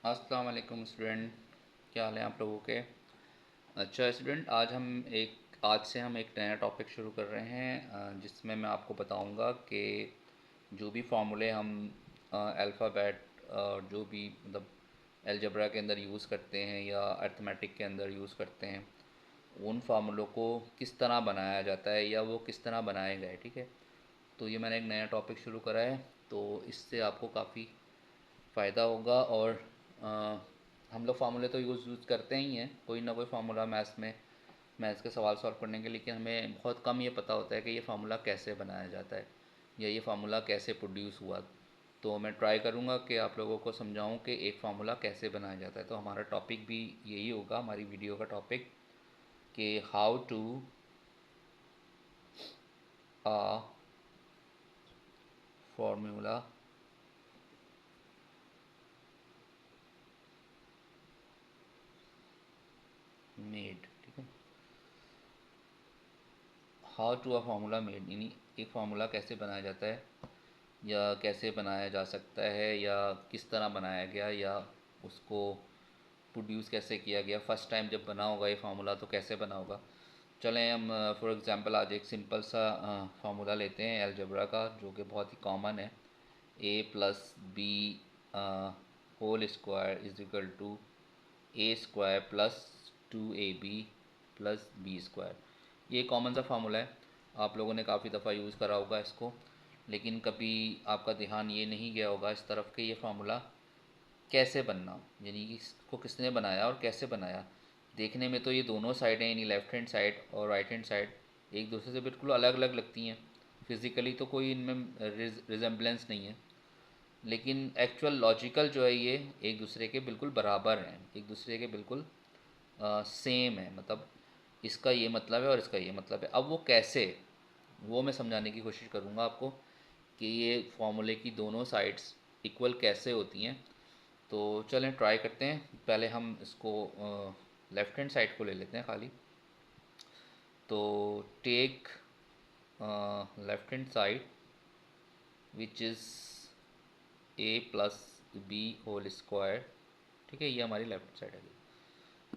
अस्सलाम वालेकुम स्टूडेंट। क्या हाल है आप लोगों के? अच्छा स्टूडेंट, आज से हम एक नया टॉपिक शुरू कर रहे हैं, जिसमें मैं आपको बताऊंगा कि जो भी फार्मूले हम अल्फ़ाबेट और जो भी मतलब अलजेब्रा के अंदर यूज़ करते हैं या अर्थमेटिक के अंदर यूज़ करते हैं, उन फार्मूलों को किस तरह बनाया जाता है या वो किस तरह बनाए गए। ठीक है, तो ये मैंने एक नया टॉपिक शुरू करा है, तो इससे आपको काफ़ी फ़ायदा होगा। और अ, हम लोग फार्मूले तो यूज़ करते ही हैं, कोई ना कोई फार्मूला मैथ्स के सवाल सॉल्व करने के, लेकिन हमें बहुत कम ये पता होता है कि ये फार्मूला कैसे बनाया जाता है या ये फार्मूला कैसे प्रोड्यूस हुआ। तो मैं ट्राई करूँगा कि आप लोगों को समझाऊँ कि एक फार्मूला कैसे बनाया जाता है। तो हमारा टॉपिक भी यही होगा, हमारी वीडियो का टॉपिक, कि how to a formula made. ठीक है, how to a formula made यानी एक फार्मूला कैसे बनाया जाता है या कैसे बनाया जा सकता है या किस तरह बनाया गया या उसको प्रोड्यूस कैसे किया गया, फर्स्ट टाइम जब बना होगा ये फार्मूला तो कैसे बना होगा। चलें हम फॉर एग्जांपल आज एक सिंपल सा फार्मूला लेते हैं अलजेब्रा का, जो कि बहुत ही कॉमन है। A plus B whole square is equal to A square plus 2ab plus B square. ये कॉमन सा फार्मूला है, आप लोगों ने काफ़ी दफ़ा यूज़ करा होगा इसको, लेकिन कभी आपका ध्यान ये नहीं गया होगा इस तरफ कि ये फार्मूला कैसे बनना, यानी कि इसको किसने बनाया और कैसे बनाया। देखने में तो ये दोनों साइडें यानी लेफ़्ट हैंड साइड और राइट हैंड साइड एक दूसरे से बिल्कुल अलग अलग लगती हैं। फिज़िकली तो कोई इनमें रिजेम्बलेंस नहीं है, लेकिन एक्चुअल लॉजिकल जो है ये एक दूसरे के बिल्कुल बराबर हैं, एक दूसरे के बिल्कुल सेम है। मतलब इसका ये मतलब है और इसका ये मतलब है। अब वो कैसे, वो मैं समझाने की कोशिश करूँगा आपको कि ये फार्मूले की दोनों साइड्स इक्वल कैसे होती हैं। तो चलें ट्राई करते हैं। पहले हम इसको लेफ़्ट हैंड साइड को ले लेते हैं खाली। तो take left hand side which is a plus B whole square. ठीक है, ये हमारी लेफ्ट साइड है।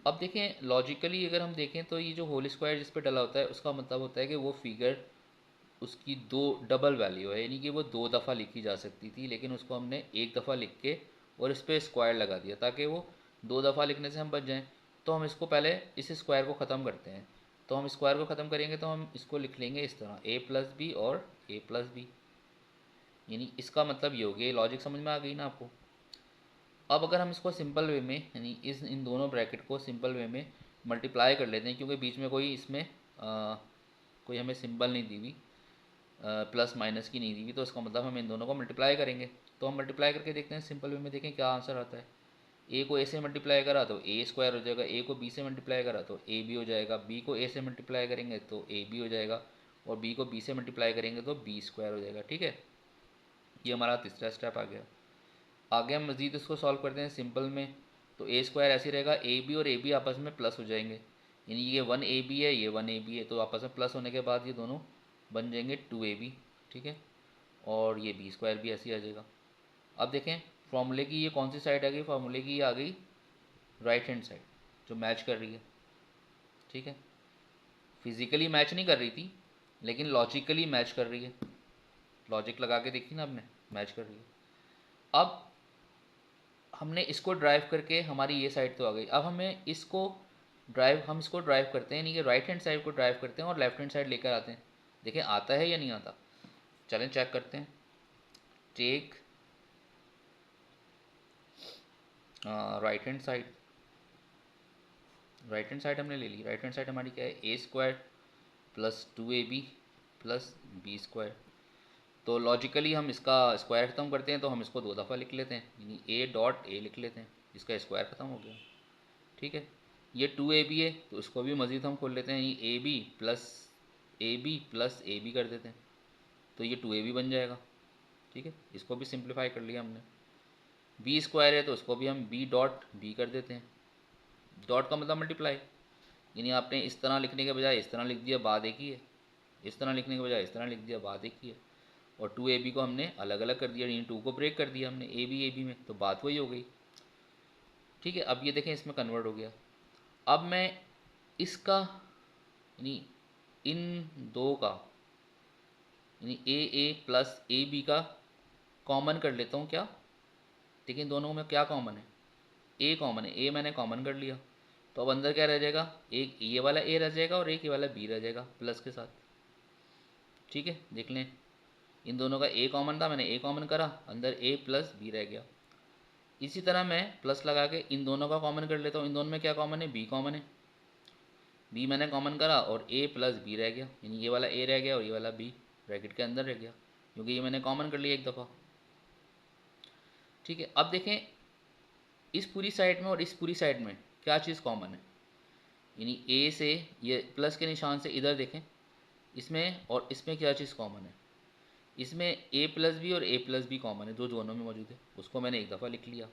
अब देखें लॉजिकली अगर हम देखें तो ये जो होल स्क्वायर जिस पे डला होता है उसका मतलब होता है कि वो फिगर उसकी दो डबल वैल्यू है, यानी कि वो दो दफ़ा लिखी जा सकती थी, लेकिन उसको हमने एक दफ़ा लिख के और इस पर स्क्वायर लगा दिया ताकि वो दो दफ़ा लिखने से हम बच जाएं। तो हम इसको पहले इस स्क्वायर को ख़त्म करते हैं। तो हम स्क्वायर को ख़त्म करेंगे तो हम इसको लिख लेंगे इस तरह ए प्लस बी और ए प्लस बी, यानी इसका मतलब ये हो गया। लॉजिक समझ में आ गई ना आपको? अब अगर हम इसको सिंपल वे में यानी इस इन दोनों ब्रैकेट को सिंपल वे में मल्टीप्लाई कर लेते हैं, क्योंकि बीच में कोई इसमें कोई हमें सिंबल नहीं दी हुई, प्लस माइनस की नहीं दी हुई, तो इसका मतलब हम इन दोनों को मल्टीप्लाई करेंगे। तो हम मल्टीप्लाई करके देखते हैं सिंपल वे में, देखें क्या आंसर आता है। ए को ए से मल्टीप्लाई करा तो ए स्क्वायर हो जाएगा, ए को बी से मल्टीप्लाई करा तो ए बी हो जाएगा, बी को ए से मल्टीप्लाई करेंगे तो ए बी हो जाएगा, और बी को बी से मल्टीप्लाई करेंगे तो बी स्क्वायर हो जाएगा। ठीक है, ये हमारा तीसरा स्टेप आ गया। आगे हम मज़ीद इसको सॉल्व करते हैं सिंपल में। तो ए स्क्वायर ऐसे रहेगा, ए बी और ए बी आपस में प्लस हो जाएंगे, यानी ये वन ए बी है ये वन ए बी है, तो आपस में प्लस होने के बाद ये दोनों बन जाएंगे टू ए बी। ठीक है, और ये बी स्क्वायर भी ऐसे ही आ जाएगा। अब देखें फार्मूले की ये कौन सी साइड आ गई, फार्मूले की ये आ गई राइट हैंड साइड, जो मैच कर रही है। ठीक है, फिज़िकली मैच नहीं कर रही थी, लेकिन लॉजिकली मैच कर रही है। लॉजिक लगा के देखी ना आपने, मैच कर रही है। अब हमने इसको ड्राइव करके हमारी ये साइड तो आ गई। अब हमें इसको हम इसको ड्राइव करते हैं, यानी कि राइट हैंड साइड को ड्राइव करते हैं और लेफ्ट हैंड साइड लेकर आते हैं। देखें आता है या नहीं आता, चलें चेक करते हैं। Take right hand side, right hand side हमने ले ली। राइट हैंड साइड हमारी क्या है, a square plus two a b plus B square. तो लॉजिकली हम इसका स्क्वायर ख़त्म करते हैं तो हम इसको दो दफ़ा लिख लेते हैं, यानी ए डॉट ए लिख लेते हैं, इसका स्क्वायर ख़त्म हो गया। ठीक है, ये टू ए बी है तो इसको भी मज़ीद हम खोल लेते हैं, ये a b plus a b कर देते हैं, तो ये टू ए बी बन जाएगा। ठीक है, इसको भी सिंप्लीफाई कर लिया हमने। बी स्क्वायर है तो उसको भी हम बी डॉट बी कर देते हैं। डॉट का मतलब मल्टीप्लाई, यानी आपने इस तरह लिखने के बजाय इस तरह लिख दिया, बाद एक ही है। इस तरह लिखने के बजाय इस तरह लिख दिया, बाद एक ही है। और टू ए बी को हमने अलग अलग कर दिया, यानी टू को ब्रेक कर दिया हमने ए बी में, तो बात वही हो गई। ठीक है, अब ये देखें इसमें कन्वर्ट हो गया। अब मैं इसका यानी इन दो का यानी ए प्लस ए बी का कॉमन कर लेता हूँ क्या। देखिए दोनों में क्या कॉमन है, ए कॉमन है, ए मैंने कॉमन कर लिया। तो अब अंदर क्या रह जाएगा, एक ये वाला ए रह जाएगा और एक ये वाला बी रह जाएगा प्लस के साथ। ठीक है, देख लें, इन दोनों का ए कॉमन था, मैंने ए कॉमन करा, अंदर ए प्लस बी रह गया। इसी तरह मैं प्लस लगा के इन दोनों का कॉमन कर लेता हूँ। इन दोनों में क्या कॉमन है, बी कॉमन है, बी मैंने कॉमन करा और ए प्लस बी रह गया, यानी ये वाला ए रह गया और ये वाला बी ब्रैकेट के अंदर रह गया, क्योंकि ये मैंने कॉमन कर लिया एक दफ़ा। ठीक है, अब देखें इस पूरी साइड में और इस पूरी साइड में क्या चीज़ कॉमन है, यानी ए से ये प्लस के निशान से इधर देखें, इसमें और इसमें क्या चीज़ कॉमन है, इसमें ए प्लस बी और ए प्लस बी कॉमन है, जो दोनों में मौजूद है, उसको मैंने एक दफ़ा लिख लिया।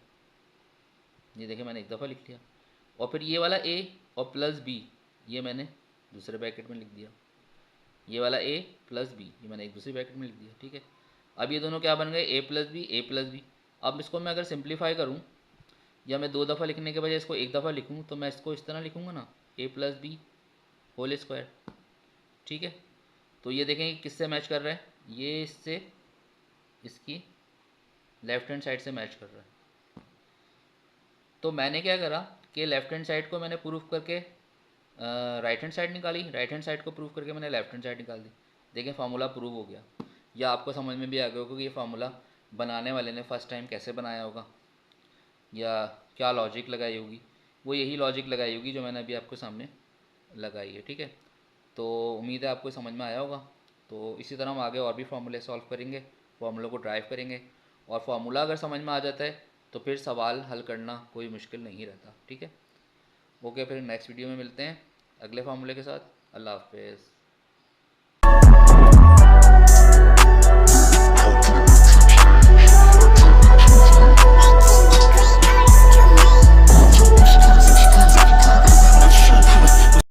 ये देखें मैंने एक दफ़ा लिख लिया। और फिर ये वाला ए और प्लस बी ये मैंने दूसरे ब्रैकेट में लिख दिया, ये वाला ए प्लस बी ये मैंने एक दूसरे ब्रैकेट में लिख दिया। ठीक है, अब ये दोनों क्या बन गए, ए प्लस बी ए प्लस बी। अब इसको मैं अगर सिंप्लीफाई करूँ या मैं दो दफ़ा लिखने के बजाय इसको एक दफ़ा लिखूँ तो मैं इसको इस तरह लिखूँगा ना, ए प्लस बी होल स्क्वायर। ठीक है, तो ये देखें कि किससे मैच कर रहा है, ये इससे इसकी लेफ्ट हैंड साइड से मैच कर रहा है। तो मैंने क्या करा कि लेफ्ट हैंड साइड को मैंने प्रूफ करके राइट हैंड साइड निकाली, राइट हैंड साइड को प्रूफ करके मैंने लेफ्ट हैंड साइड निकाल दी। देखें फार्मूला प्रूव हो गया, या आपको समझ में भी आ गया होगा कि ये फार्मूला बनाने वाले ने फर्स्ट टाइम कैसे बनाया होगा या क्या लॉजिक लगाई होगी। वो यही लॉजिक लगाई होगी जो मैंने अभी आपको सामने लगाई है। ठीक है, तो उम्मीद है आपको समझ में आया होगा। तो इसी तरह हम आगे और भी फार्मूले सॉल्व करेंगे, फार्मूलों को ड्राइव करेंगे, और फार्मूला अगर समझ में आ जाता है तो फिर सवाल हल करना कोई मुश्किल नहीं रहता। ठीक है, ओके, फिर नेक्स्ट वीडियो में मिलते हैं अगले फार्मूले के साथ। अल्लाह हाफ़िज़।